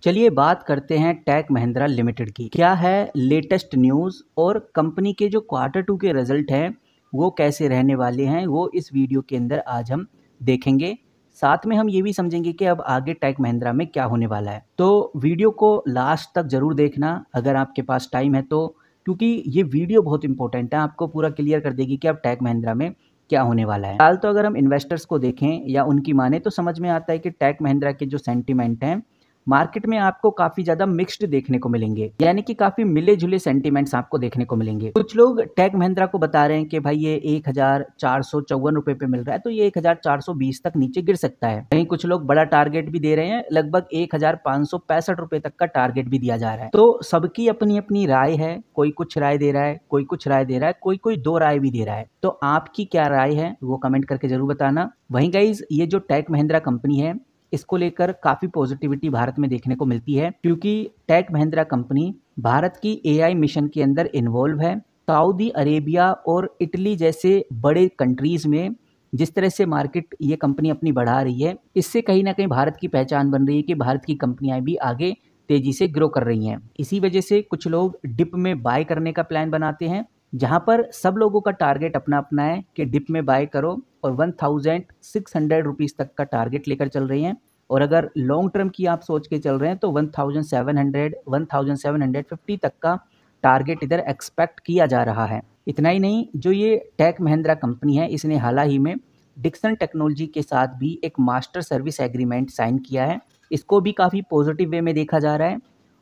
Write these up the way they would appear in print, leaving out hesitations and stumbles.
चलिए बात करते हैं टेक महिंद्रा लिमिटेड की। क्या है लेटेस्ट न्यूज़ और कंपनी के जो Q2 के रिजल्ट हैं वो कैसे रहने वाले हैं, वो इस वीडियो के अंदर आज हम देखेंगे। साथ में हम ये भी समझेंगे कि अब आगे टेक महिंद्रा में क्या होने वाला है। तो वीडियो को लास्ट तक ज़रूर देखना अगर आपके पास टाइम है तो, क्योंकि ये वीडियो बहुत इंपॉर्टेंट है, आपको पूरा क्लियर कर देगी कि अब टेक महिंद्रा में क्या होने वाला है। फिलहाल तो अगर हम इन्वेस्टर्स को देखें या उनकी माने तो समझ में आता है कि टेक महिंद्रा के जो सेंटीमेंट हैं मार्केट में आपको काफी ज्यादा मिक्स्ड देखने को मिलेंगे, यानी कि काफी मिले जुले सेंटीमेंट्स आपको देखने को मिलेंगे। कुछ लोग टेक महिंद्रा को बता रहे हैं कि भाई ये 1454 रुपए पे मिल रहा है तो ये 1420 तक नीचे गिर सकता है। कहीं कुछ लोग बड़ा टारगेट भी दे रहे हैं, लगभग 1565 रुपए तक का टारगेट भी दिया जा रहा है। तो सबकी अपनी अपनी राय है, कोई कुछ राय दे रहा है, कोई कुछ राय दे रहा है, कोई कोई दो राय भी दे रहा है। तो आपकी क्या राय है वो कमेंट करके जरूर बताना। वहीं गाइज ये जो टेक महिंद्रा कंपनी है इसको लेकर काफी पॉजिटिविटी भारत में देखने को मिलती है, क्योंकि टेक महिंद्रा कंपनी भारत की एआई मिशन के अंदर इन्वॉल्व है। सऊदी अरेबिया और इटली जैसे बड़े कंट्रीज में जिस तरह से मार्केट ये कंपनी अपनी बढ़ा रही है, इससे कहीं ना कहीं भारत की पहचान बन रही है कि भारत की कंपनियां भी आगे तेजी से ग्रो कर रही हैं। इसी वजह से कुछ लोग डिप में बाय करने का प्लान बनाते हैं, जहां पर सब लोगों का टारगेट अपना अपना है कि डिप में बाय करो और 1600 रुपीज़ तक का टारगेट लेकर चल रही हैं। और अगर लॉन्ग टर्म की आप सोच के चल रहे हैं तो 1700 1750 तक का टारगेट इधर एक्सपेक्ट किया जा रहा है। इतना ही नहीं, जो ये टेक महिंद्रा कंपनी है इसने हाल ही में डिक्सन टेक्नोलॉजी के साथ भी एक मास्टर सर्विस एग्रीमेंट साइन किया है। इसको भी काफ़ी पॉजिटिव वे में देखा जा रहा है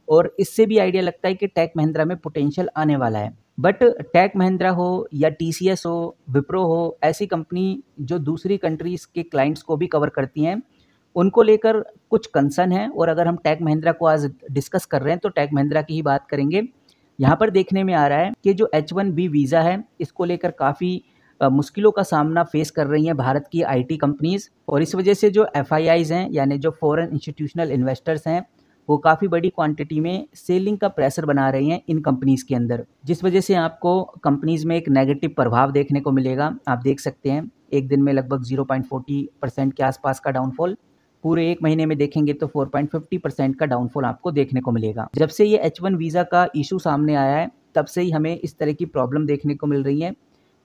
और इससे भी आइडिया लगता है कि टेक महिंद्रा में पोटेंशियल आने वाला है। बट टेक महिंद्रा हो या टीसीएस हो, विप्रो हो, ऐसी कंपनी जो दूसरी कंट्रीज के क्लाइंट्स को भी कवर करती हैं, उनको लेकर कुछ कंसर्न है। और अगर हम टेक महिंद्रा को आज डिस्कस कर रहे हैं तो टेक महिंद्रा की ही बात करेंगे। यहाँ पर देखने में आ रहा है कि जो H1B वीज़ा है इसको लेकर काफ़ी मुश्किलों का सामना फेस कर रही हैं भारत की आईटी कंपनीज, और इस वजह से जो FIIs हैं यानी जो फॉरेन इंस्टीट्यूशनल इन्वेस्टर्स हैं वो काफ़ी बड़ी क्वांटिटी में सेलिंग का प्रेशर बना रही हैं इन कंपनीज के अंदर, जिस वजह से आपको कंपनीज में एक नेगेटिव प्रभाव देखने को मिलेगा। आप देख सकते हैं एक दिन में लगभग 0.40% के आसपास का डाउनफॉल, पूरे एक महीने में देखेंगे तो 4.50% का डाउनफॉल आपको देखने को मिलेगा। जब से ये H1 वीज़ा का इशू सामने आया है तब से ही हमें इस तरह की प्रॉब्लम देखने को मिल रही है,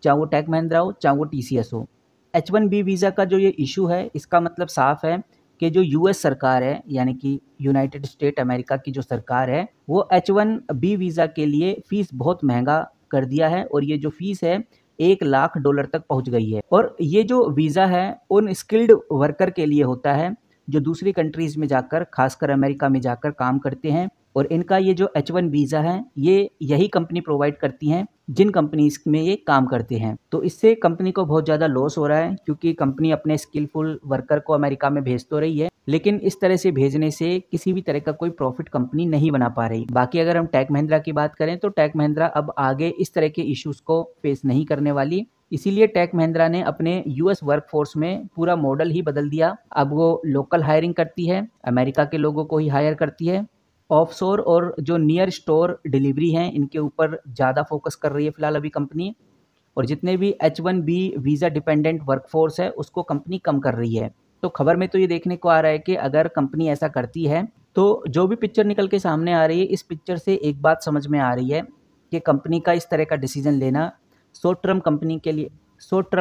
चाहे वो टेक महिंद्रा हो चाहे वो TCS हो। H1B वीज़ा का जो ये इशू है इसका मतलब साफ है कि जो US सरकार है यानी कि यूनाइटेड स्टेट अमेरिका की जो सरकार है वो H1B वीज़ा के लिए फ़ीस बहुत महंगा कर दिया है, और ये जो फ़ीस है $1 लाख तक पहुंच गई है। और ये जो वीज़ा है उन स्किल्ड वर्कर के लिए होता है जो दूसरी कंट्रीज़ में जाकर, खासकर अमेरिका में जाकर काम करते हैं। और इनका ये जो H1 वीज़ा है ये यही कंपनी प्रोवाइड करती हैं जिन कंपनीज में ये काम करते हैं। तो इससे कंपनी को बहुत ज़्यादा लॉस हो रहा है, क्योंकि कंपनी अपने स्किलफुल वर्कर को अमेरिका में भेज तो रही है लेकिन इस तरह से भेजने से किसी भी तरह का कोई प्रॉफिट कंपनी नहीं बना पा रही। बाकी अगर हम टेक महिंद्रा की बात करें तो टेक महिंद्रा अब आगे इस तरह के इश्यूज को फेस नहीं करने वाली, इसीलिए टेक महिंद्रा ने अपने US वर्कफोर्स में पूरा मॉडल ही बदल दिया। अब वो लोकल हायरिंग करती है, अमेरिका के लोगों को ही हायर करती है। ऑफशोर और जो नियर स्टोर डिलीवरी हैं इनके ऊपर ज़्यादा फोकस कर रही है फिलहाल अभी कंपनी, और जितने भी H1B वीज़ा डिपेंडेंट वर्कफोर्स है उसको कंपनी कम कर रही है। तो खबर में तो ये देखने को आ रहा है कि अगर कंपनी ऐसा करती है तो जो भी पिक्चर निकल के सामने आ रही है, इस पिक्चर से एक बात समझ में आ रही है कि कंपनी का इस तरह का डिसीजन लेना शॉर्ट टर्म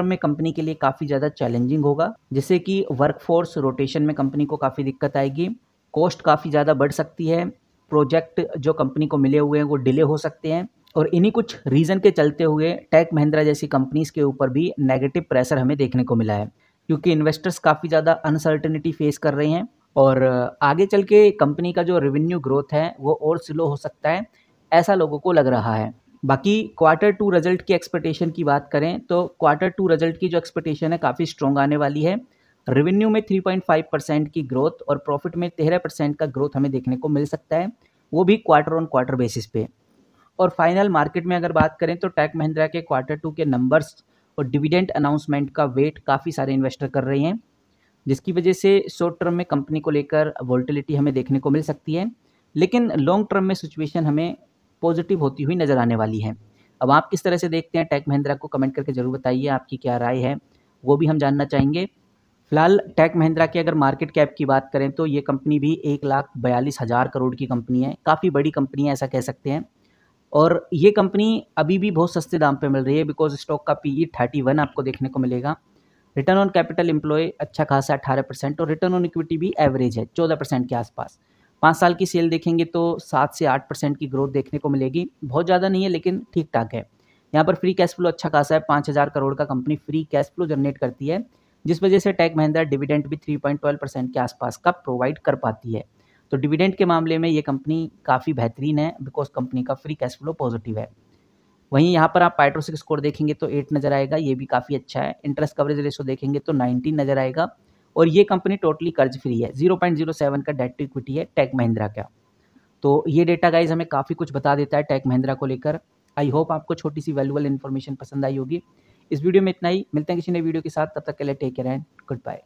में कंपनी के लिए काफ़ी ज़्यादा चैलेंजिंग होगा, जिससे कि वर्कफोर्स रोटेशन में कंपनी को काफ़ी दिक्कत आएगी, कॉस्ट काफ़ी ज़्यादा बढ़ सकती है, प्रोजेक्ट जो कंपनी को मिले हुए हैं वो डिले हो सकते हैं। और इन्हीं कुछ रीज़न के चलते हुए टेक महिंद्रा जैसी कंपनीज़ के ऊपर भी नेगेटिव प्रेशर हमें देखने को मिला है, क्योंकि इन्वेस्टर्स काफ़ी ज़्यादा अनसर्टेनिटी फेस कर रहे हैं और आगे चल के कंपनी का जो रेवेन्यू ग्रोथ है वो और स्लो हो सकता है, ऐसा लोगों को लग रहा है। बाकी Q2 रिजल्ट की एक्सपेक्टेशन की बात करें तो Q2 रिजल्ट की जो एक्सपेक्टेशन है काफ़ी स्ट्रॉन्ग आने वाली है। रेवेन्यू में 3.5% की ग्रोथ और प्रॉफिट में 13% का ग्रोथ हमें देखने को मिल सकता है, वो भी क्वार्टर ऑन क्वार्टर बेसिस पे। और फाइनल मार्केट में अगर बात करें तो टेक महिंद्रा के Q2 के नंबर्स और डिविडेंड अनाउंसमेंट का वेट काफ़ी सारे इन्वेस्टर कर रहे हैं, जिसकी वजह से शॉर्ट टर्म में कंपनी को लेकर वोलेटिलिटी हमें देखने को मिल सकती है, लेकिन लॉन्ग टर्म में सिचुएशन हमें पॉजिटिव होती हुई नज़र आने वाली है। अब आप किस तरह से देखते हैं टेक महिंद्रा को, कमेंट करके ज़रूर बताइए, आपकी क्या राय है वो भी हम जानना चाहेंगे। फिलहाल टेक महिंद्रा की अगर मार्केट कैप की बात करें तो ये कंपनी भी 1,42,000 करोड़ की कंपनी है, काफ़ी बड़ी कंपनी है ऐसा कह सकते हैं। और ये कंपनी अभी भी बहुत सस्ते दाम पे मिल रही है बिकॉज स्टॉक का पीई 31 आपको देखने को मिलेगा। रिटर्न ऑन कैपिटल एम्प्लॉय अच्छा खासा 18% और रिटर्न ऑन इक्विटी भी एवरेज है 14% के आसपास। 5 साल की सेल देखेंगे तो 7 से 8% की ग्रोथ देखने को मिलेगी, बहुत ज़्यादा नहीं है लेकिन ठीक ठाक है। यहाँ पर फ्री कैश फ्लो अच्छा खासा है, 5,000 करोड़ का company free cash flow generate करती है, जिस वजह से टेक महिंद्रा डिविडेंड भी 3.12% के आसपास का प्रोवाइड कर पाती है। तो डिविडेंड के मामले में ये कंपनी काफ़ी बेहतरीन है बिकॉज कंपनी का फ्री कैश फ्लो पॉजिटिव है। वहीं यहाँ पर आप पाइट्रोसिक स्कोर देखेंगे तो 8 नज़र आएगा, ये भी काफ़ी अच्छा है। इंटरेस्ट कवरेज रेशो देखेंगे तो 19 नज़र आएगा और ये कंपनी टोटली कर्ज फ्री है, 0.07 का डेट टू इक्विटी है टेक महिंद्रा का। तो ये डेटा गाइज हमें काफ़ी कुछ बता देता है टेक महिंद्रा को लेकर। आई होप आपको छोटी सी वैल्यूएबल इन्फॉर्मेशन पसंद आई होगी। इस वीडियो में इतना ही, मिलते हैं किसी नए वीडियो के साथ, तब तक के लिए take care and good bye.